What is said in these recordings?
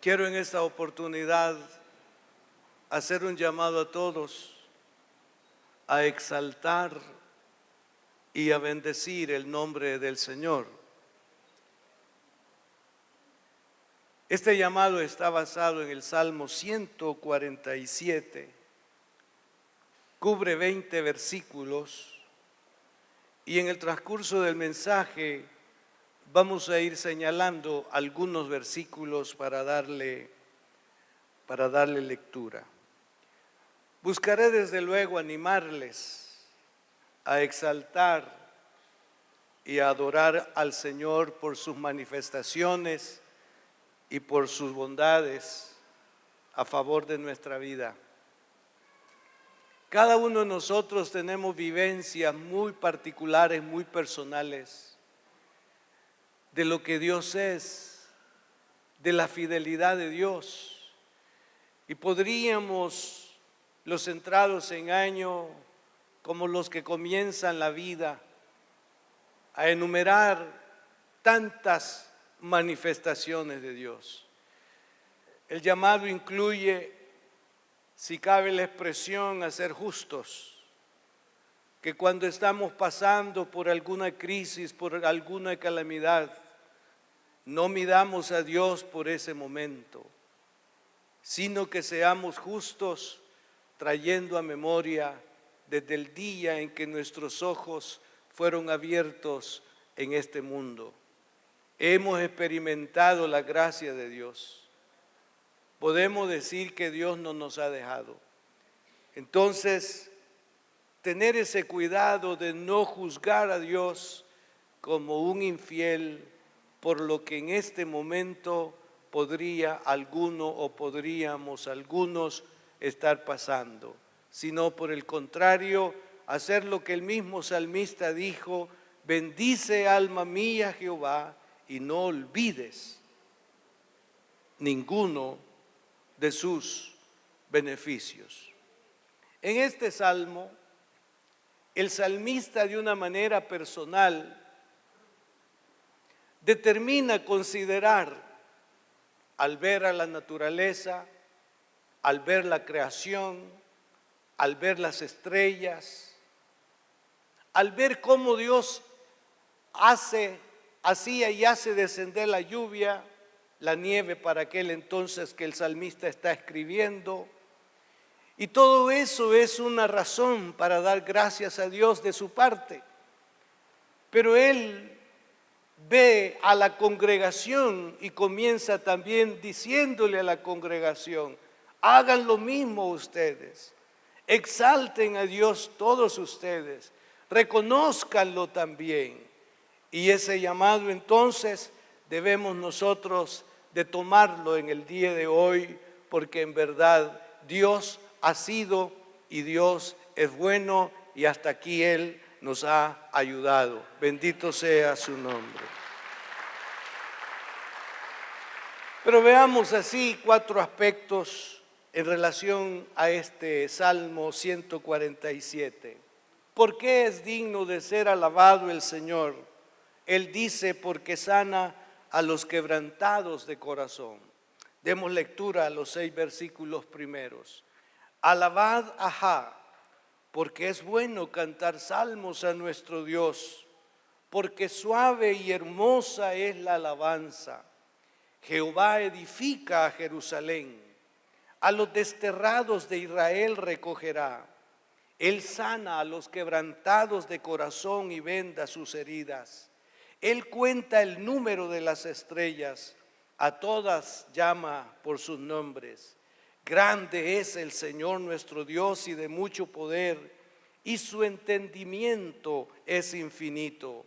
Quiero en esta oportunidad hacer un llamado a todos a exaltar y a bendecir el nombre del Señor. Este llamado está basado en el Salmo 147, cubre 20 versículos y en el transcurso del mensaje vamos a ir señalando algunos versículos para darle lectura. Buscaré desde luego animarles a exaltar y a adorar al Señor por sus manifestaciones y por sus bondades a favor de nuestra vida. Cada uno de nosotros tenemos vivencias muy particulares, muy personales, de lo que Dios es, de la fidelidad de Dios. Y podríamos, los centrados en año, como los que comienzan la vida, a enumerar tantas manifestaciones de Dios. El llamado incluye, si cabe la expresión, a ser justos, que cuando estamos pasando por alguna crisis, por alguna calamidad, no midamos a Dios por ese momento, sino que seamos justos, trayendo a memoria desde el día en que nuestros ojos fueron abiertos en este mundo. Hemos experimentado la gracia de Dios. Podemos decir que Dios no nos ha dejado. Entonces, tener ese cuidado de no juzgar a Dios como un infiel por lo que en este momento podríamos algunos estar pasando, sino por el contrario, hacer lo que el mismo salmista dijo: bendice alma mía Jehová y no olvides ninguno de sus beneficios. En este salmo, el salmista de una manera personal determina considerar, al ver a la naturaleza, al ver la creación, al ver las estrellas, al ver cómo Dios hacía y hace descender la lluvia, la nieve para aquel entonces que el salmista está escribiendo. Y todo eso es una razón para dar gracias a Dios de su parte. Pero él ve a la congregación y comienza también diciéndole a la congregación: hagan lo mismo ustedes, exalten a Dios todos ustedes, reconózcanlo también. Y ese llamado entonces debemos nosotros de tomarlo en el día de hoy, porque en verdad Dios ha sido y Dios es bueno, y hasta aquí Él nos ha ayudado. Bendito sea su nombre. Pero veamos así 4 aspectos en relación a este Salmo 147. ¿Por qué es digno de ser alabado el Señor? Él dice: porque sana a los quebrantados de corazón. Demos lectura a los 6 versículos primeros. Alabad a Jah, porque es bueno cantar salmos a nuestro Dios, porque suave y hermosa es la alabanza. Jehová edifica a Jerusalén, a los desterrados de Israel recogerá. Él sana a los quebrantados de corazón y venda sus heridas. Él cuenta el número de las estrellas, a todas llama por sus nombres. Grande es el Señor nuestro Dios y de mucho poder, y su entendimiento es infinito.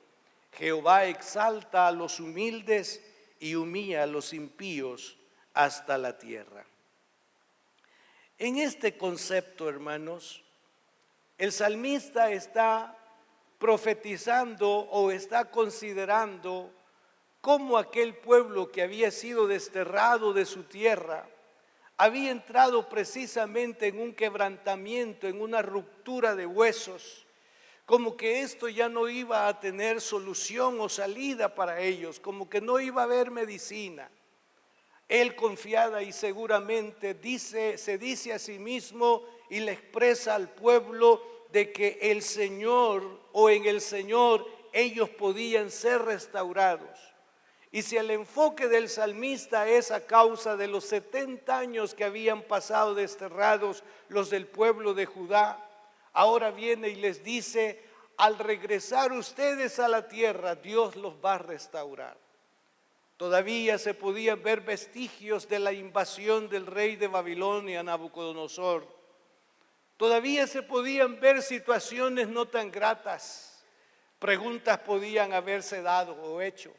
Jehová exalta a los humildes y humilla a los impíos hasta la tierra. En este concepto, hermanos, el salmista está profetizando o está considerando cómo aquel pueblo que había sido desterrado de su tierra había entrado precisamente en un quebrantamiento, en una ruptura de huesos, como que esto ya no iba a tener solución o salida para ellos, como que no iba a haber medicina. Él confiada y seguramente se dice a sí mismo y le expresa al pueblo de que el Señor o en el Señor ellos podían ser restaurados. Y si el enfoque del salmista es a causa de los 70 años que habían pasado desterrados los del pueblo de Judá, ahora viene y les dice, al regresar ustedes a la tierra, Dios los va a restaurar. Todavía se podían ver vestigios de la invasión del rey de Babilonia, Nabucodonosor. Todavía se podían ver situaciones no tan gratas. Preguntas podían haberse dado o hecho.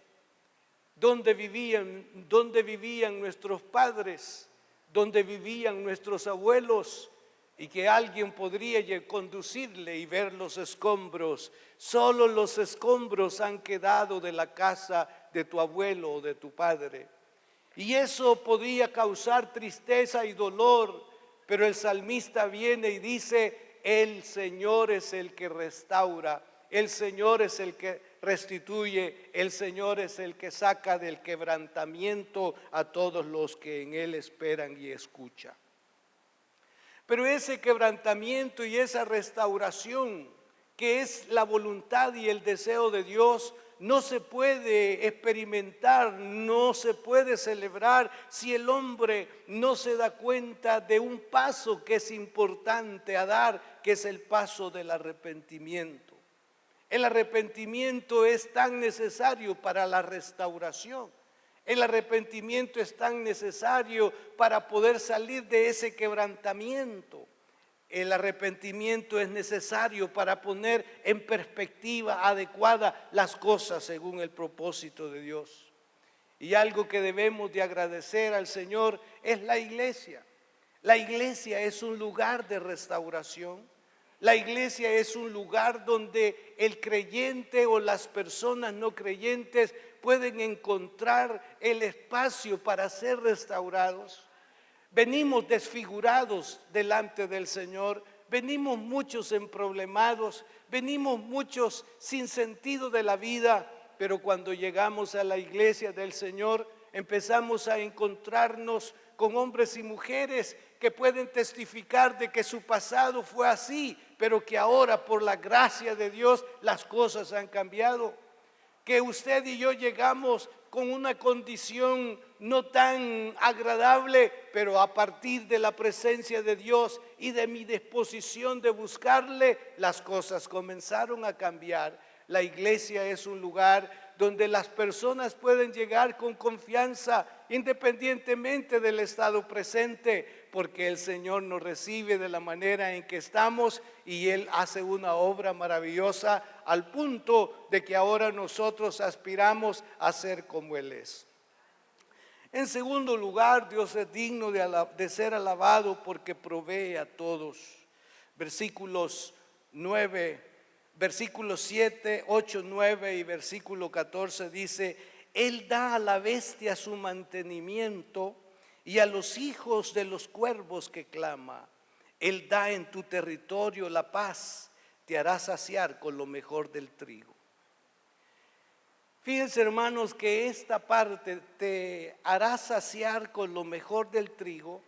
¿Dónde vivían nuestros padres? ¿Dónde vivían nuestros abuelos? Y que alguien podría conducirle y ver los escombros. Solo los escombros han quedado de la casa de tu abuelo o de tu padre. Y eso podía causar tristeza y dolor, pero el salmista viene y dice, el Señor es el que restaura, el Señor es el que restituye, el Señor es el que saca del quebrantamiento a todos los que en Él esperan y escuchan. Pero ese quebrantamiento y esa restauración, que es la voluntad y el deseo de Dios, no se puede experimentar, no se puede celebrar si el hombre no se da cuenta de un paso que es importante a dar, que es el paso del arrepentimiento. El arrepentimiento es tan necesario para la restauración. El arrepentimiento es tan necesario para poder salir de ese quebrantamiento. El arrepentimiento es necesario para poner en perspectiva adecuada las cosas según el propósito de Dios. Y algo que debemos de agradecer al Señor es la iglesia. La iglesia es un lugar de restauración. La iglesia es un lugar donde el creyente o las personas no creyentes pueden encontrar el espacio para ser restaurados. Venimos desfigurados delante del Señor, venimos muchos emproblemados, venimos muchos sin sentido de la vida, pero cuando llegamos a la iglesia del Señor empezamos a encontrarnos con hombres y mujeres que pueden testificar de que su pasado fue así, pero que ahora por la gracia de Dios las cosas han cambiado. Que usted y yo llegamos con una condición no tan agradable, pero a partir de la presencia de Dios y de mi disposición de buscarle, las cosas comenzaron a cambiar. La iglesia es un lugar donde las personas pueden llegar con confianza, independientemente del estado presente, porque el Señor nos recibe de la manera en que estamos y Él hace una obra maravillosa al punto de que ahora nosotros aspiramos a ser como Él es. En segundo lugar, Dios es digno de ser alabado porque provee a todos. Versículos 7, 8, 9 y versículo 14 dice, Él da a la bestia su mantenimiento y a los hijos de los cuervos que clama. Él da en tu territorio la paz, te hará saciar con lo mejor del trigo. Fíjense, hermanos, que esta parte te hará saciar con lo mejor del trigo.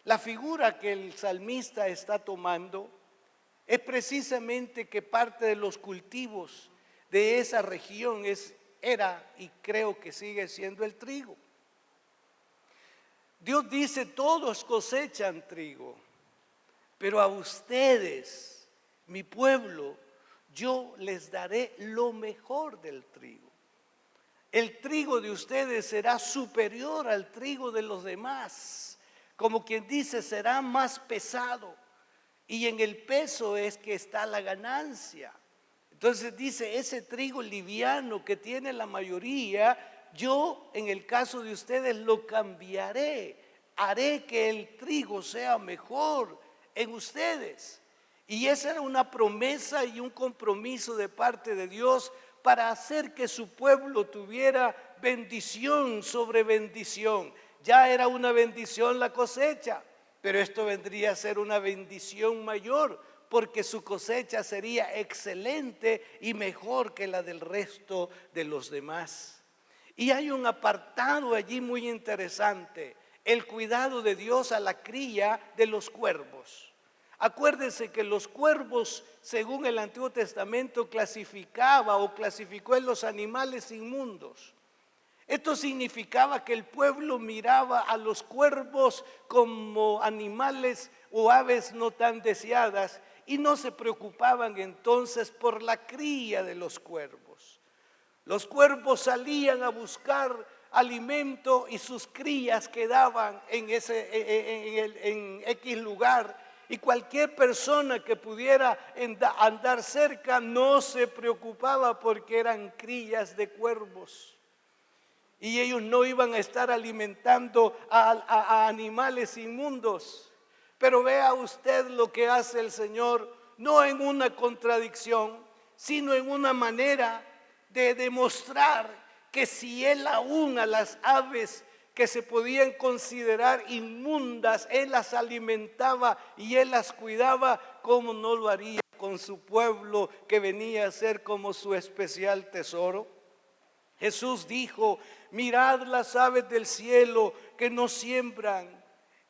La figura que el salmista está tomando es precisamente que parte de los cultivos de esa región era y creo que sigue siendo el trigo. Dios dice, todos cosechan trigo, pero a ustedes, mi pueblo, yo les daré lo mejor del trigo. El trigo de ustedes será superior al trigo de los demás. Como quien dice, será más pesado. Y en el peso es que está la ganancia. Entonces dice, ese trigo liviano que tiene la mayoría, yo en el caso de ustedes lo cambiaré. Haré que el trigo sea mejor en ustedes. Y esa era una promesa y un compromiso de parte de Dios para hacer que su pueblo tuviera bendición sobre bendición. Ya era una bendición la cosecha, pero esto vendría a ser una bendición mayor, porque su cosecha sería excelente y mejor que la del resto de los demás. Y hay un apartado allí muy interesante, el cuidado de Dios a la cría de los cuervos. Acuérdense que los cuervos, según el Antiguo Testamento, clasificó en los animales inmundos. Esto significaba que el pueblo miraba a los cuervos como animales o aves no tan deseadas y no se preocupaban entonces por la cría de los cuervos. Los cuervos salían a buscar alimento y sus crías quedaban en X lugar, y cualquier persona que pudiera andar cerca no se preocupaba porque eran crías de cuervos. Y ellos no iban a estar alimentando a animales inmundos. Pero vea usted lo que hace el Señor, no en una contradicción, sino en una manera de demostrar que si Él aún a las aves que se podían considerar inmundas, Él las alimentaba y Él las cuidaba, ¿cómo no lo haría con su pueblo que venía a ser como su especial tesoro? Jesús dijo: mirad las aves del cielo, que no siembran,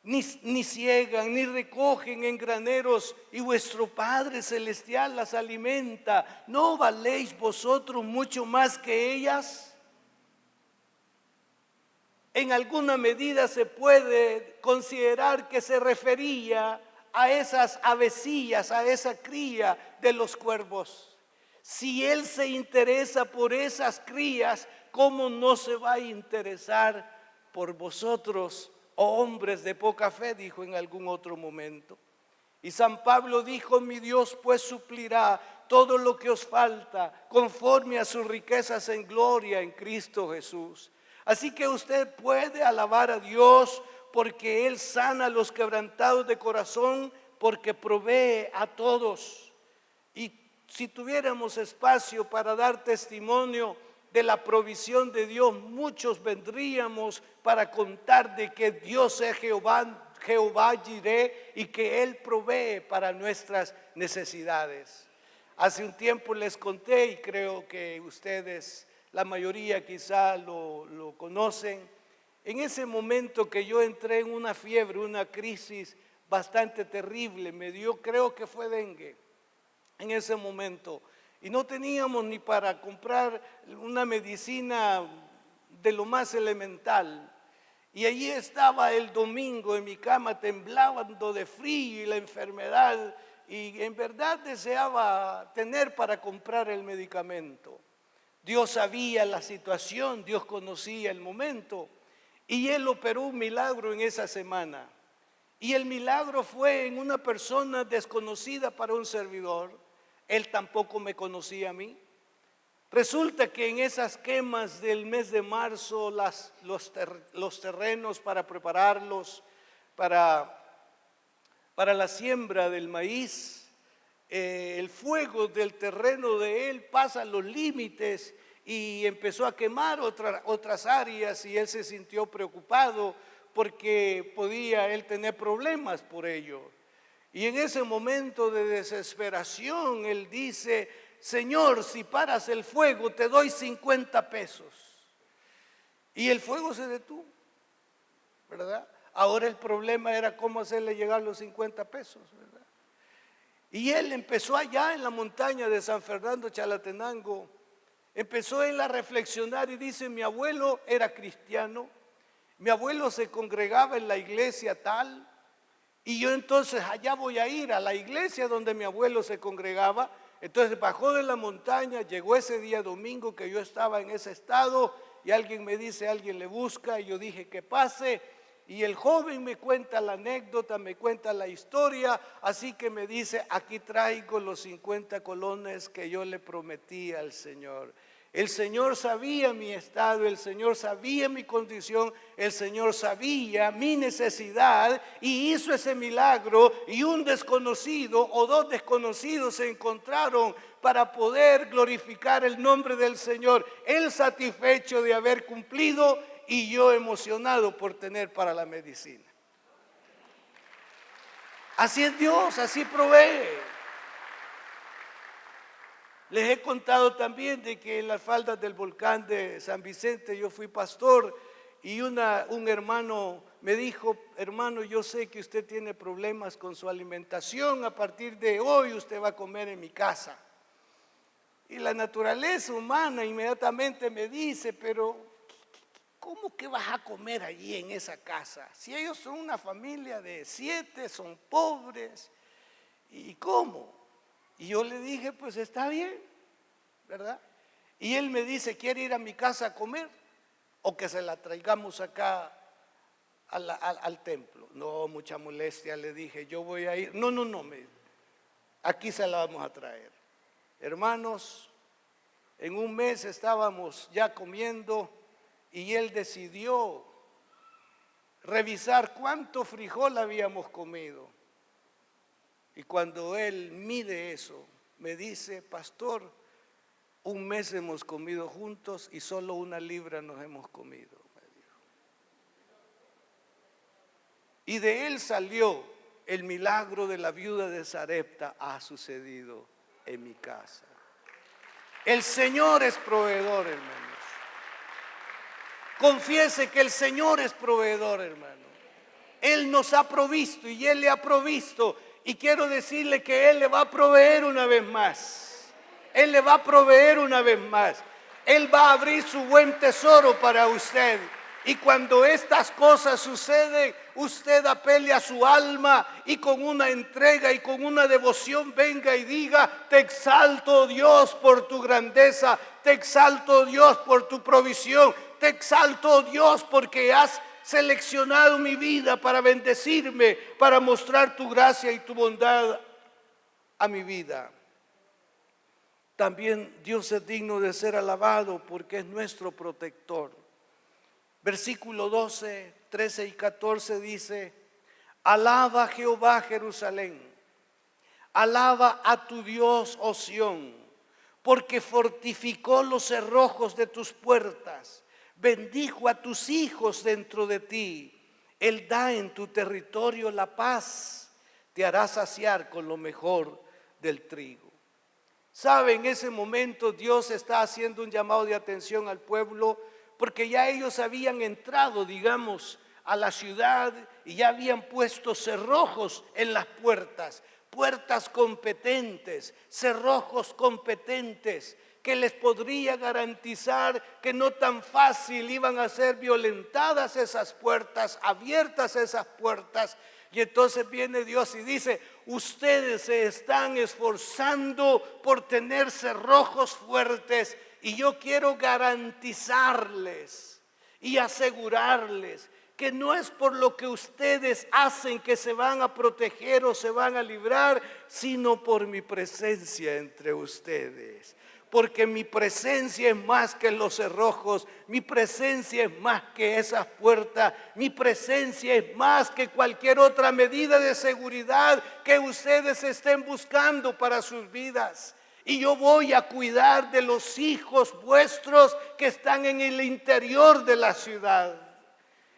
ni ciegan, ni recogen en graneros, y vuestro Padre Celestial las alimenta. ¿No valéis vosotros mucho más que ellas? En alguna medida se puede considerar que se refería a esas avecillas, a esa cría de los cuervos. Si Él se interesa por esas crías, ¿cómo no se va a interesar por vosotros, oh hombres de poca fe?, dijo en algún otro momento. Y San Pablo dijo: mi Dios pues suplirá todo lo que os falta conforme a sus riquezas en gloria en Cristo Jesús. Así que usted puede alabar a Dios porque Él sana a los quebrantados de corazón, porque provee a todos. Y si tuviéramos espacio para dar testimonio de la provisión de Dios, muchos vendríamos para contar de que Dios es Jehová Jireh, y que Él provee para nuestras necesidades. Hace un tiempo les conté, y creo que ustedes, la mayoría quizá lo conocen, en ese momento que yo entré en una fiebre, una crisis bastante terrible, me dio, creo que fue dengue en ese momento, y no teníamos ni para comprar una medicina de lo más elemental. Y allí estaba el domingo en mi cama temblando de frío y la enfermedad, y en verdad deseaba tener para comprar el medicamento. Dios sabía la situación, Dios conocía el momento, y Él operó un milagro en esa semana. Y el milagro fue en una persona desconocida para un servidor. Él tampoco me conocía a mí. Resulta que en esas quemas del mes de marzo, los terrenos para prepararlos para la siembra del maíz, el fuego del terreno de él pasa los límites y empezó a quemar otras áreas, y él se sintió preocupado porque podía él tener problemas por ello. Y en ese momento de desesperación, él dice: Señor, si paras el fuego, te doy 50 pesos. Y el fuego se detuvo, ¿verdad? Ahora el problema era cómo hacerle llegar los 50 pesos, ¿verdad? Y él empezó allá en la montaña de San Fernando Chalatenango, empezó él a reflexionar y dice: mi abuelo era cristiano, mi abuelo se congregaba en la iglesia tal, y yo entonces allá voy a ir a la iglesia donde mi abuelo se congregaba. Entonces bajó de la montaña, llegó ese día domingo que yo estaba en ese estado, y alguien me dice, alguien le busca, y yo dije que pase, y el joven me cuenta la anécdota, me cuenta la historia, así que me dice: aquí traigo los 50 colones que yo le prometí al Señor. El Señor sabía mi estado, el Señor sabía mi condición, el Señor sabía mi necesidad, y hizo ese milagro, y un desconocido o dos desconocidos se encontraron para poder glorificar el nombre del Señor. Él satisfecho de haber cumplido y yo emocionado por tener para la medicina. Así es Dios, así provee. Les he contado también de que en las faldas del volcán de San Vicente yo fui pastor y un hermano me dijo: hermano, yo sé que usted tiene problemas con su alimentación, a partir de hoy usted va a comer en mi casa. Y la naturaleza humana inmediatamente me dice: pero ¿cómo que vas a comer allí en esa casa? Si ellos son una familia de 7, son pobres, ¿y cómo? Y yo le dije: pues está bien, ¿verdad? Y él me dice: ¿quiere ir a mi casa a comer o que se la traigamos acá al templo? No, mucha molestia, le dije, yo voy a ir. No, aquí se la vamos a traer. Hermanos, en un mes estábamos ya comiendo y él decidió revisar cuánto frijol habíamos comido. Y cuando él mide eso, me dice: pastor, un mes hemos comido juntos y solo 1 libra nos hemos comido, me dijo. Y de él salió el milagro de la viuda de Sarepta. Ha sucedido en mi casa. El Señor es proveedor, hermanos. Confiese que el Señor es proveedor, hermano. Él nos ha provisto y Él le ha provisto. Y quiero decirle que Él le va a proveer una vez más. Él le va a proveer una vez más. Él va a abrir su buen tesoro para usted. Y cuando estas cosas suceden, usted apele a su alma y con una entrega y con una devoción venga y diga: te exalto, Dios, por tu grandeza. Te exalto, Dios, por tu provisión. Te exalto, Dios, porque has seleccionado mi vida para bendecirme, para mostrar tu gracia y tu bondad a mi vida. También Dios es digno de ser alabado porque es nuestro protector. Versículo 12, 13 y 14 dice: alaba a Jehová, Jerusalén, alaba a tu Dios, oh Sión, porque fortificó los cerrojos de tus puertas, bendijo a tus hijos dentro de ti. Él da en tu territorio la paz, te hará saciar con lo mejor del trigo. ¿Sabe? En ese momento Dios está haciendo un llamado de atención al pueblo, porque ya ellos habían entrado, digamos, a la ciudad y ya habían puesto cerrojos en las puertas, puertas competentes, cerrojos competentes, que les podría garantizar que no tan fácil iban a ser violentadas esas puertas, abiertas esas puertas. Y entonces viene Dios y dice: ustedes se están esforzando por tener cerrojos fuertes y yo quiero garantizarles y asegurarles que no es por lo que ustedes hacen que se van a proteger o se van a librar, sino por mi presencia entre ustedes. Porque mi presencia es más que los cerrojos, mi presencia es más que esas puertas, mi presencia es más que cualquier otra medida de seguridad que ustedes estén buscando para sus vidas. Y yo voy a cuidar de los hijos vuestros que están en el interior de la ciudad.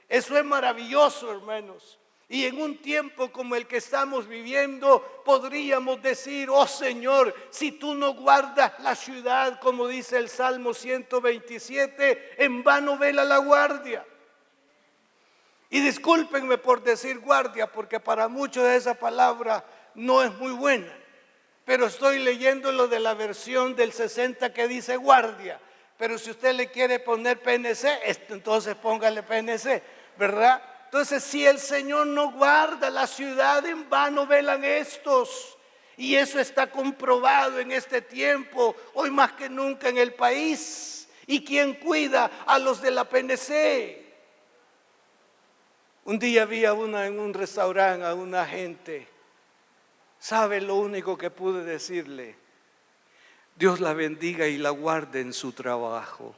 Eso es maravilloso, hermanos. Y en un tiempo como el que estamos viviendo, podríamos decir: oh Señor, si tú no guardas la ciudad, como dice el Salmo 127, en vano vela la guardia. Y discúlpenme por decir guardia, porque para muchos esa palabra no es muy buena. Pero estoy leyendo lo de la versión del 60 que dice guardia. Pero si usted le quiere poner PNC, entonces póngale PNC, ¿verdad? Entonces, si el Señor no guarda la ciudad, en vano velan estos. Y eso está comprobado en este tiempo, hoy más que nunca en el país. ¿Y quién cuida a los de la PNC? Un día vi en un restaurante a una gente. ¿Sabe lo único que pude decirle? Dios la bendiga y la guarde en su trabajo.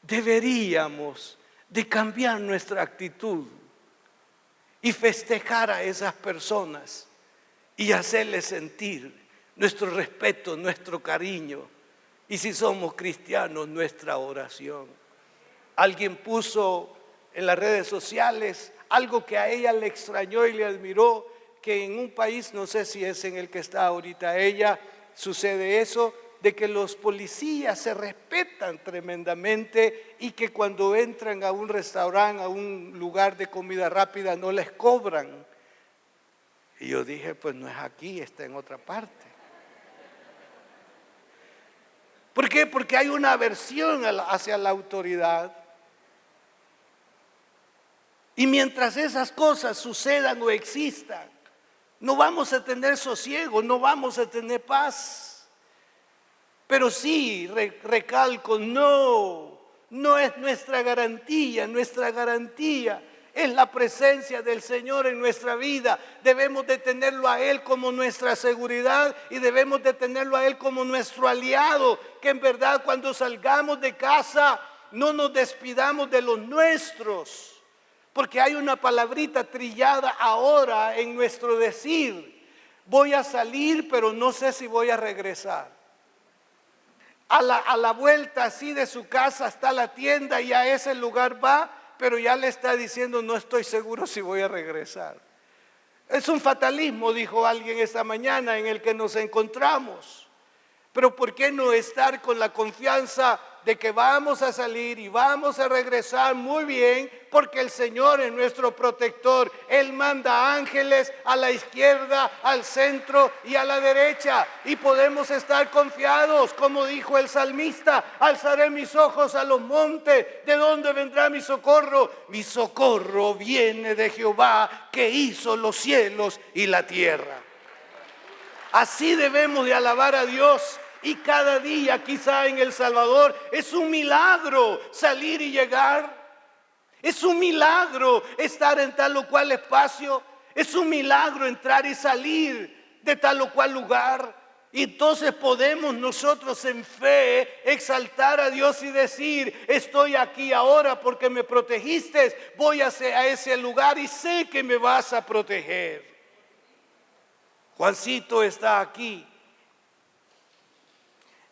Deberíamos de cambiar nuestra actitud y festejar a esas personas y hacerles sentir nuestro respeto, nuestro cariño, y si somos cristianos, nuestra oración. Alguien puso en las redes sociales algo que a ella le extrañó y le admiró, que en un país, no sé si es en el que está ahorita ella, sucede eso, de que los policías se respetan tremendamente y que cuando entran a un restaurante, a un lugar de comida rápida, no les cobran. Y yo dije, pues no es aquí, está en otra parte. ¿Por qué? Porque hay una aversión hacia la autoridad. Y mientras esas cosas sucedan o existan, no vamos a tener sosiego, no vamos a tener paz. Pero sí, recalco, no es nuestra garantía es la presencia del Señor en nuestra vida. Debemos de tenerlo a Él como nuestra seguridad y debemos de tenerlo a Él como nuestro aliado, que en verdad cuando salgamos de casa no nos despidamos de los nuestros, porque hay una palabrita trillada ahora en nuestro decir: voy a salir pero no sé si voy a regresar. A la vuelta así de su casa está la tienda y a ese lugar va, pero ya le está diciendo: no estoy seguro si voy a regresar. Es un fatalismo, dijo alguien esta mañana, en el que nos encontramos. Pero ¿por qué no estar con la confianza de que vamos a salir y vamos a regresar muy bien? Porque el Señor es nuestro protector. Él manda ángeles a la izquierda, al centro y a la derecha. Y podemos estar confiados, como dijo el salmista: alzaré mis ojos a los montes. ¿De dónde vendrá mi socorro? Mi socorro viene de Jehová, que hizo los cielos y la tierra. Así debemos de alabar a Dios. Y cada día, quizá en El Salvador, es un milagro salir y llegar. Es un milagro estar en tal o cual espacio. Es un milagro entrar y salir de tal o cual lugar. Y entonces podemos nosotros en fe exaltar a Dios y decir: estoy aquí ahora porque me protegiste. Voy a ese lugar y sé que me vas a proteger. Juancito está aquí.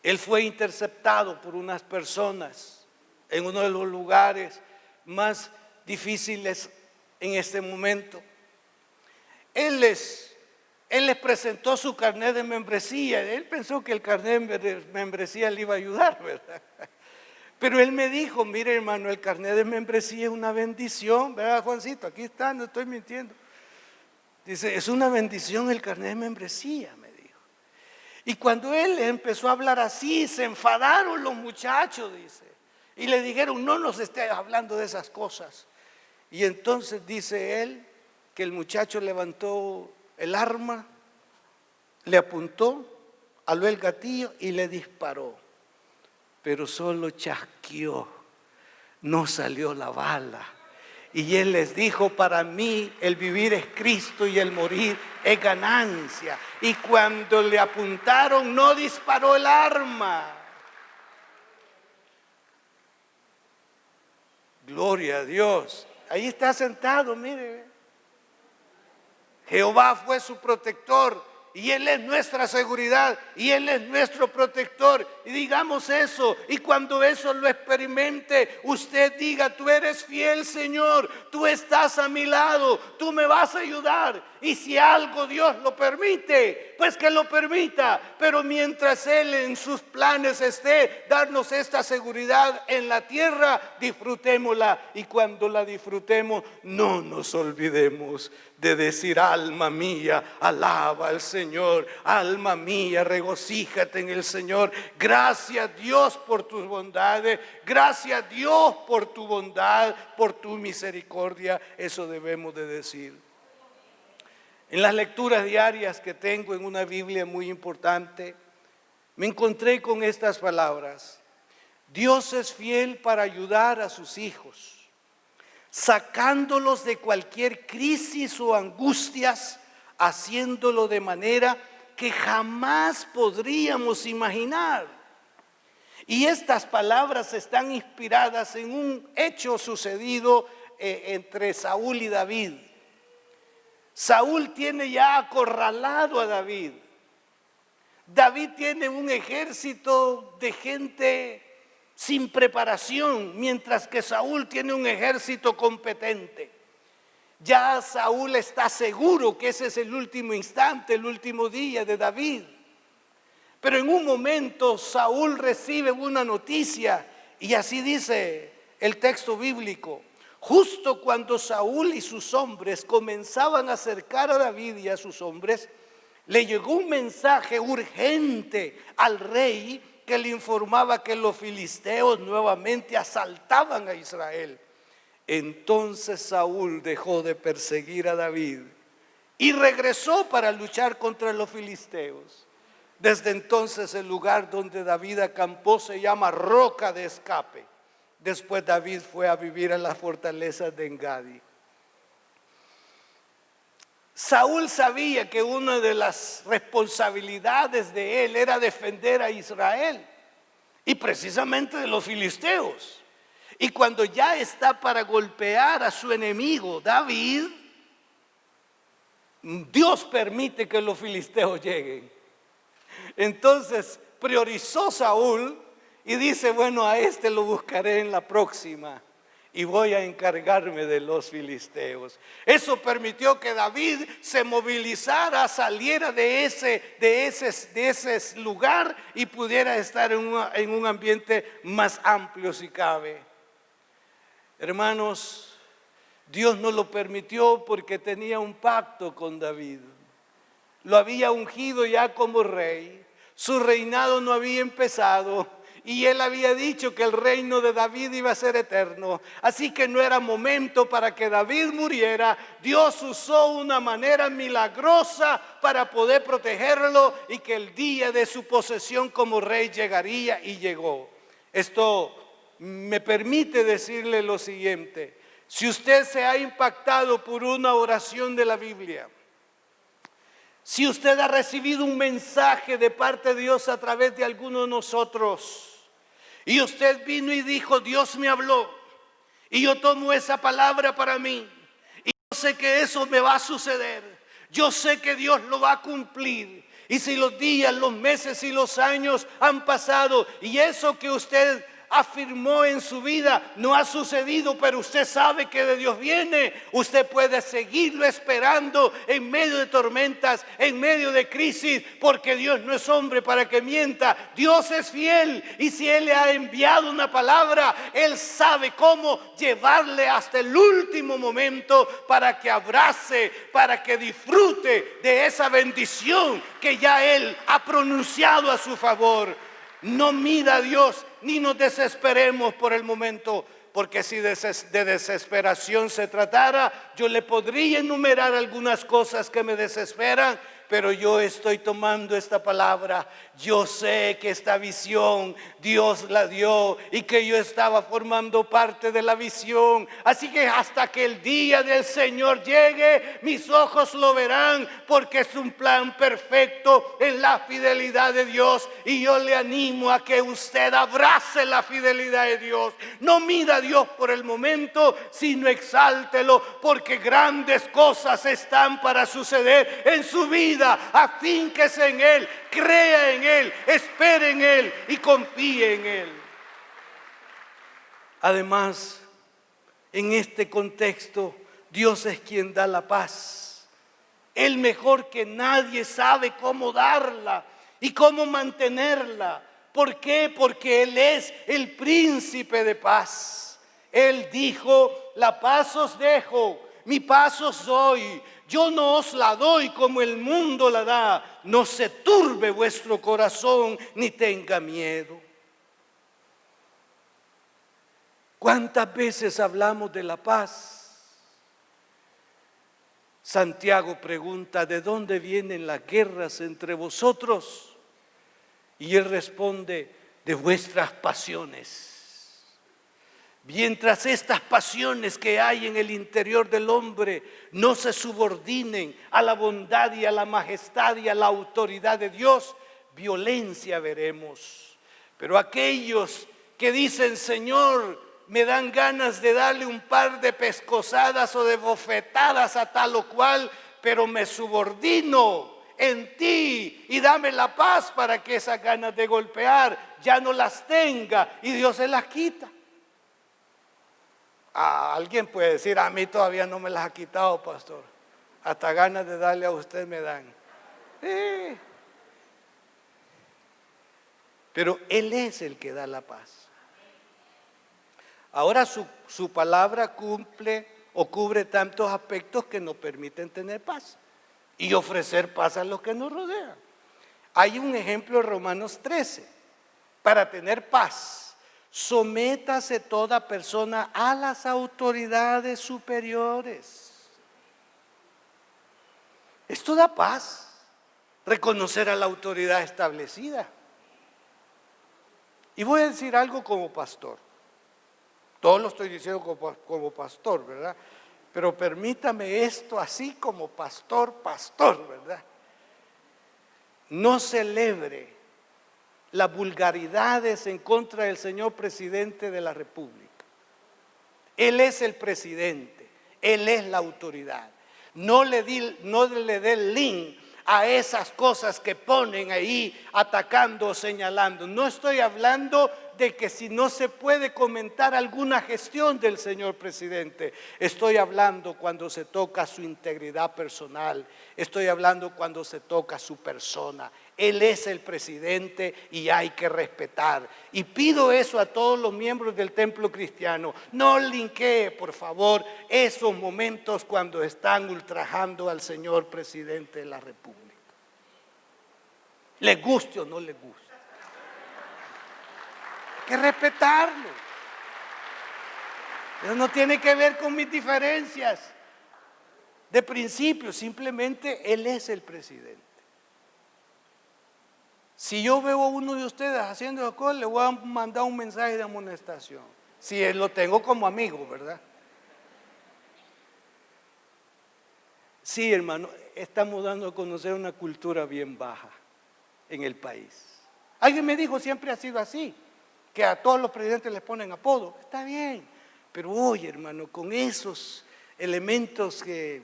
Él fue interceptado por unas personas en uno de los lugares más difíciles en este momento. Él les presentó su carnet de membresía. Él pensó que el carnet de membresía le iba a ayudar, ¿verdad? Pero él me dijo: mire, hermano, el carnet de membresía es una bendición, ¿verdad, Juancito? Aquí está, no estoy mintiendo. Dice: es una bendición el carnet de membresía, me dijo. Y cuando él empezó a hablar así, se enfadaron los muchachos, dice, y le dijeron: no nos esté hablando de esas cosas. Y entonces dice él que el muchacho levantó el arma, le apuntó, aló el gatillo y le disparó, pero solo chasqueó, no salió la bala. Y él les dijo: para mí el vivir es Cristo y el morir es ganancia. Y cuando le apuntaron, no disparó el arma. Gloria a Dios. Ahí está sentado, mire. Jehová fue su protector y Él es nuestra seguridad y Él es nuestro protector. Y digamos eso, y cuando eso lo experimente, usted diga: tú eres fiel, Señor, tú estás a mi lado, tú me vas a ayudar. Y si algo Dios lo permite, pues que lo permita. Pero mientras Él en sus planes esté, darnos esta seguridad en la tierra, disfrutémosla. Y cuando la disfrutemos, no nos olvidemos de decir: alma mía, alaba al Señor. Alma mía, regocíjate en el Señor. Gracias, Dios, por tus bondades. Gracias, Dios, por tu bondad, por tu misericordia. Eso debemos de decir. En las lecturas diarias que tengo en una Biblia muy importante, me encontré con estas palabras: Dios es fiel para ayudar a sus hijos, sacándolos de cualquier crisis o angustias, haciéndolo de manera que jamás podríamos imaginar. Y estas palabras están inspiradas en un hecho sucedido entre Saúl y David. Saúl tiene ya acorralado a David. David tiene un ejército de gente sin preparación, mientras que Saúl tiene un ejército competente. Ya Saúl está seguro que ese es el último instante, el último día de David. Pero en un momento Saúl recibe una noticia y así dice el texto bíblico. Justo cuando Saúl y sus hombres comenzaban a acercar a David y a sus hombres, le llegó un mensaje urgente al rey que le informaba que los filisteos nuevamente asaltaban a Israel. Entonces Saúl dejó de perseguir a David y regresó para luchar contra los filisteos. Desde entonces el lugar donde David acampó se llama Roca de Escape. Después David fue a vivir a la fortaleza de Engadi. Saúl sabía que una de las responsabilidades de él era defender a Israel y precisamente de los filisteos. Y cuando ya está para golpear a su enemigo David, Dios permite que los filisteos lleguen. Entonces priorizó Saúl y dice, bueno, a este lo buscaré en la próxima y voy a encargarme de los filisteos. Eso permitió que David se movilizara, saliera de ese lugar y pudiera estar en un ambiente más amplio si cabe. Hermanos, Dios no lo permitió porque tenía un pacto con David. Lo había ungido ya como rey. Su reinado no había empezado y él había dicho que el reino de David iba a ser eterno. Así que no era momento para que David muriera. Dios usó una manera milagrosa para poder protegerlo y que el día de su posesión como rey llegaría, y llegó. Esto me permite decirle lo siguiente: si usted se ha impactado por una oración de la Biblia, si usted ha recibido un mensaje de parte de Dios a través de alguno de nosotros y usted vino y dijo, Dios me habló y yo tomo esa palabra para mí y yo sé que eso me va a suceder, yo sé que Dios lo va a cumplir, y si los días, los meses y los años han pasado y eso que usted afirmó en su vida no ha sucedido, pero usted sabe que de Dios viene, usted puede seguirlo esperando en medio de tormentas, en medio de crisis, porque Dios no es hombre para que mienta. Dios es fiel, y si Él le ha enviado una palabra, Él sabe cómo llevarle hasta el último momento para que abrace, para que disfrute de esa bendición que ya Él ha pronunciado a su favor. No mida a Dios ni nos desesperemos por el momento, porque si de desesperación se tratara, yo le podría enumerar algunas cosas que me desesperan, pero yo estoy tomando esta palabra. Yo sé que esta visión Dios la dio y que yo estaba formando parte de la visión. Así que hasta que el día del Señor llegue, mis ojos lo verán, porque es un plan perfecto en la fidelidad de Dios. Y yo le animo a que usted abrace la fidelidad de Dios. No mida a Dios por el momento, sino exáltelo, porque grandes cosas están para suceder en su vida. Afínquese en Él, crea en Él, espere en Él y confíe en Él. Además, en este contexto, Dios es quien da la paz. Él mejor que nadie sabe cómo darla y cómo mantenerla. ¿Por qué? Porque Él es el príncipe de paz. Él dijo, la paz os dejo, mi paz os doy. Yo no os la doy como el mundo la da. No se turbe vuestro corazón ni tenga miedo. ¿Cuántas veces hablamos de la paz? Santiago pregunta, ¿de dónde vienen las guerras entre vosotros? Y él responde, de vuestras pasiones. Mientras estas pasiones que hay en el interior del hombre no se subordinen a la bondad y a la majestad y a la autoridad de Dios, violencia veremos. Pero aquellos que dicen, Señor, me dan ganas de darle un par de pescozadas o de bofetadas a tal o cual, pero me subordino en ti y dame la paz para que esas ganas de golpear ya no las tenga y Dios se las quita. Alguien puede decir, a mí todavía no me las ha quitado, pastor. Hasta ganas de darle a usted me dan. Pero Él es el que da la paz. Ahora su palabra cumple o cubre tantos aspectos que nos permiten tener paz y ofrecer paz a los que nos rodean. Hay un ejemplo en Romanos 13. Para tener paz, sométase toda persona a las autoridades superiores. Esto da paz, reconocer a la autoridad establecida. Y voy a decir algo como pastor. Todo lo estoy diciendo como pastor, ¿verdad? Pero permítame esto así como pastor, ¿verdad? No celebre las vulgaridades en contra del señor presidente de la República. Él es el presidente, Él es la autoridad. No le dé el link a esas cosas que ponen ahí atacando o señalando. No estoy hablando de que si no se puede comentar alguna gestión del señor presidente. Estoy hablando cuando se toca su integridad personal. Estoy hablando cuando se toca su persona. Él es el presidente y hay que respetar. Y pido eso a todos los miembros del templo cristiano. No linkee, por favor, esos momentos cuando están ultrajando al señor presidente de la República. Le guste o no le guste. Hay que respetarlo. Eso no tiene que ver con mis diferencias de principio. Simplemente Él es el presidente. Si yo veo a uno de ustedes haciendo algo, le voy a mandar un mensaje de amonestación. Si lo tengo como amigo, ¿verdad? Sí, hermano, estamos dando a conocer una cultura bien baja en el país. Alguien me dijo, siempre ha sido así, que a todos los presidentes les ponen apodo. Está bien, pero hoy, hermano, con esos elementos que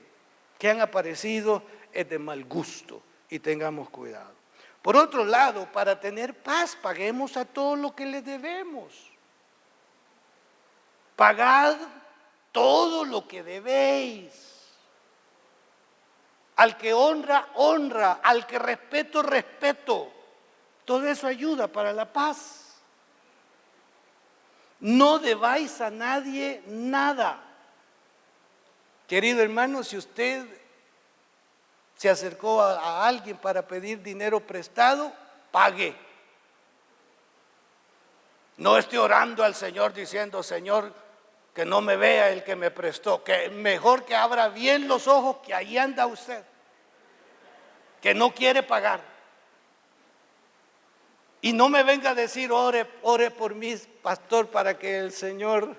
han aparecido, es de mal gusto y tengamos cuidado. Por otro lado, para tener paz, paguemos a todo lo que les debemos. Pagad todo lo que debéis. Al que honra, honra. Al que respeto, respeto. Todo eso ayuda para la paz. No debáis a nadie nada. Querido hermano, si usted se acercó a alguien para pedir dinero prestado, pague. No esté orando al Señor diciendo, Señor, que no me vea el que me prestó, que mejor que abra bien los ojos, que ahí anda usted, que no quiere pagar. Y no me venga a decir, ore por mí, pastor, para que el Señor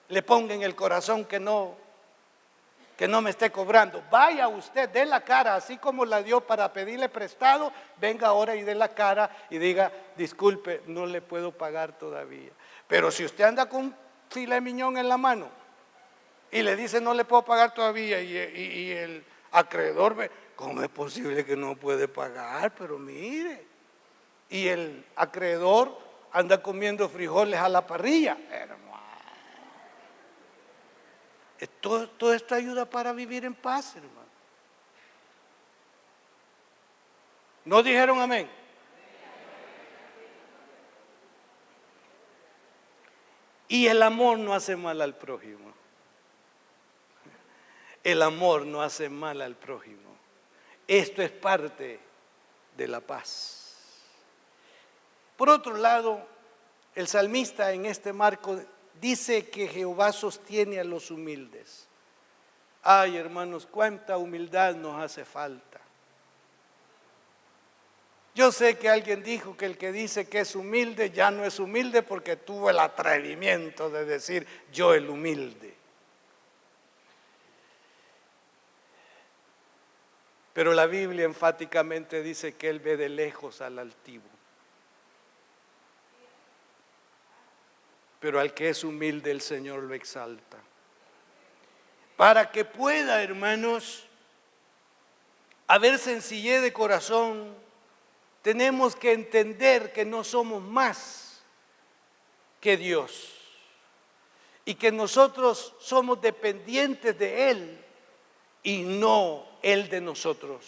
le ponga en el corazón que no me esté cobrando. Vaya usted, dé la cara, así como la dio para pedirle prestado, venga ahora y dé la cara y diga, disculpe, no le puedo pagar todavía. Pero si usted anda con un filet mignon en la mano y le dice, no le puedo pagar todavía, y el acreedor ve, ¿cómo es posible que no puede pagar? Pero mire, y el acreedor anda comiendo frijoles a la parrilla. Todo esto ayuda para vivir en paz, hermano. ¿No dijeron amén? Y el amor no hace mal al prójimo. El amor no hace mal al prójimo. Esto es parte de la paz. Por otro lado, el salmista en este marco dice que Jehová sostiene a los humildes. Ay, hermanos, cuánta humildad nos hace falta. Yo sé que alguien dijo que el que dice que es humilde ya no es humilde porque tuvo el atrevimiento de decir yo el humilde. Pero la Biblia enfáticamente dice que Él ve de lejos al altivo. Pero al que es humilde el Señor lo exalta. Para que pueda, hermanos, haber sencillez de corazón, tenemos que entender que no somos más que Dios. y que nosotros somos dependientes de Él y no Él de nosotros.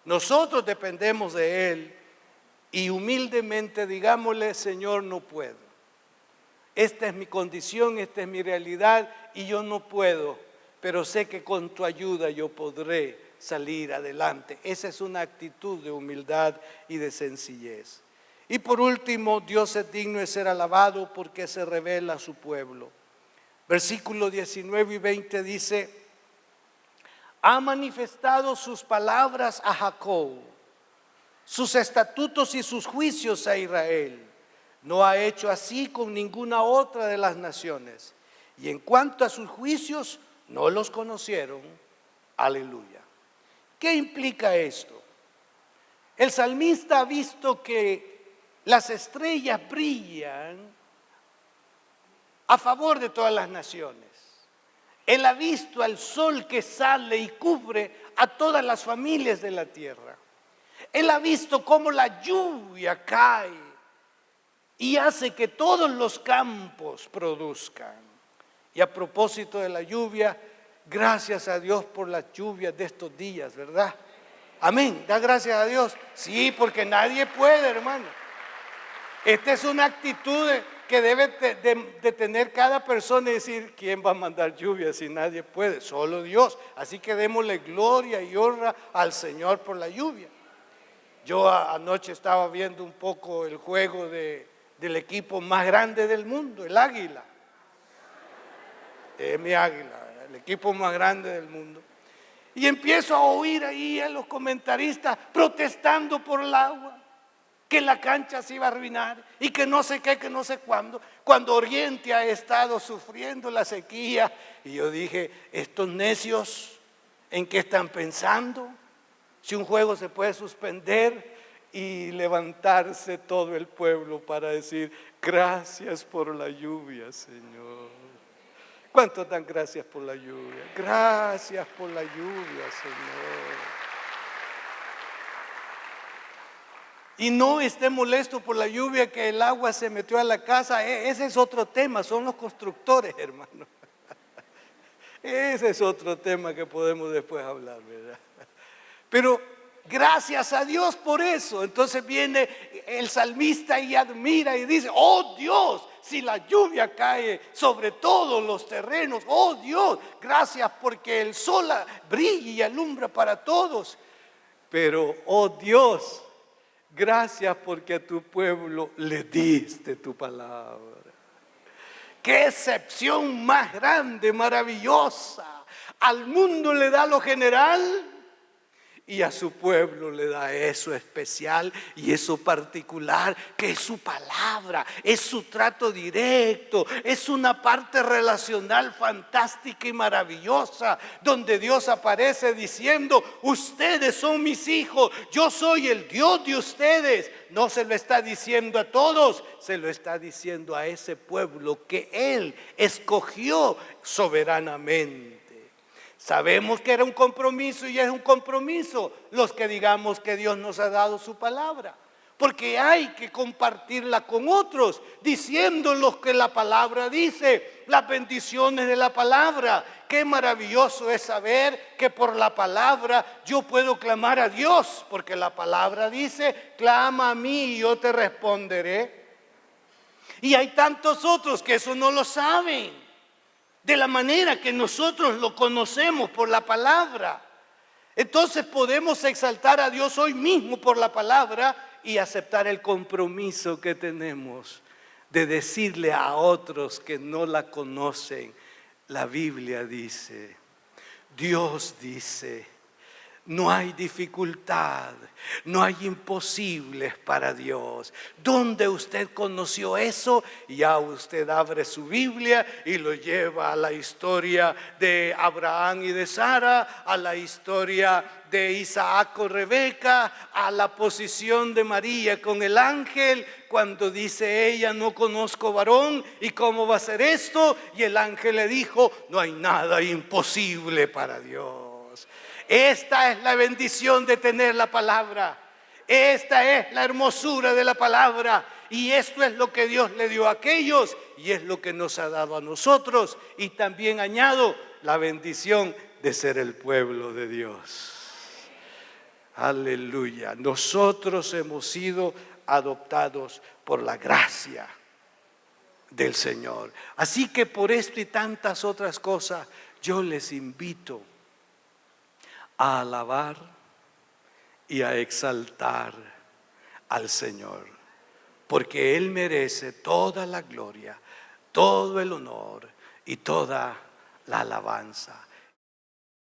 Nosotros dependemos de Él y humildemente digámosle: Señor, no puedo. Esta es mi condición, esta es mi realidad y yo no puedo, pero sé que con tu ayuda yo podré salir adelante. Esa es una actitud de humildad y de sencillez. Y por último, Dios es digno de ser alabado porque se revela a su pueblo. Versículos 19 y 20 dice: ha manifestado sus palabras a Jacob, sus estatutos y sus juicios a Israel. No ha hecho así con ninguna otra de las naciones. Y en cuanto a sus juicios, no los conocieron. Aleluya. ¿Qué implica esto? El salmista ha visto que las estrellas brillan a favor de todas las naciones. Él ha visto al sol que sale y cubre a todas las familias de la tierra. Él ha visto cómo la lluvia cae y hace que todos los campos produzcan. Y a propósito de la lluvia, gracias a Dios por las lluvias de estos días, ¿verdad? Amén, da gracias a Dios. Sí, porque nadie puede, hermano. Esta es una actitud que debe de tener cada persona y decir: ¿quién va a mandar lluvia si nadie puede? Solo Dios. Así que démosle gloria y honra al Señor por la lluvia. Yo anoche estaba viendo un poco el juego del equipo más grande del mundo, el Águila. Es mi Águila, el equipo más grande del mundo. Y empiezo a oír ahí a los comentaristas protestando por el agua, que la cancha se iba a arruinar y que no sé qué, que no sé cuándo, cuando Oriente ha estado sufriendo la sequía. Y yo dije: estos necios, ¿en qué están pensando? Si un juego se puede suspender y levantarse todo el pueblo para decir: gracias por la lluvia, Señor. ¿Cuántos dan gracias por la lluvia? Gracias por la lluvia, Señor. Y no esté molesto por la lluvia, que el agua se metió a la casa. Ese es otro tema, son los constructores, hermano. Ese es otro tema que podemos después hablar, ¿verdad? Pero gracias a Dios por eso. Entonces viene el salmista y admira y dice: oh Dios, si la lluvia cae sobre todos los terrenos, oh Dios, gracias porque el sol brilla y alumbra para todos. Pero, oh Dios, gracias porque a tu pueblo le diste tu palabra. Qué excepción más grande, maravillosa. Al mundo le da lo general y a su pueblo le da eso especial y eso particular, que es su palabra, es su trato directo, es una parte relacional fantástica y maravillosa, donde Dios aparece diciendo: ustedes son mis hijos, yo soy el Dios de ustedes. No se lo está diciendo a todos, se lo está diciendo a ese pueblo que Él escogió soberanamente. Sabemos que era un compromiso y es un compromiso los que digamos que Dios nos ha dado su palabra, porque hay que compartirla con otros, diciendo lo que la palabra dice, las bendiciones de la palabra. Qué maravilloso es saber que por la palabra yo puedo clamar a Dios, porque la palabra dice: clama a mí y yo te responderé. Y hay tantos otros que eso no lo saben, de la manera que nosotros lo conocemos por la palabra. Entonces podemos exaltar a Dios hoy mismo por la palabra y aceptar el compromiso que tenemos de decirle a otros que no la conocen: la Biblia dice, Dios dice. No hay dificultad, no hay imposibles para Dios. ¿Dónde usted conoció eso? Ya usted abre su Biblia y lo lleva a la historia de Abraham y de Sara, a la historia de Isaac con Rebeca, a la posición de María con el ángel, cuando dice ella: no conozco varón, ¿y cómo va a ser esto? Y el ángel le dijo: no hay nada imposible para Dios. Esta es la bendición de tener la palabra. Esta es la hermosura de la palabra, Y esto es lo que Dios le dio a aquellos y es lo que nos ha dado a nosotros. Y también añado la bendición de ser el pueblo de Dios. Aleluya. Nosotros hemos sido adoptados por la gracia del Señor. Así que por esto y tantas otras cosas, yo les invito a alabar y a exaltar al Señor, porque Él merece toda la gloria, todo el honor y toda la alabanza.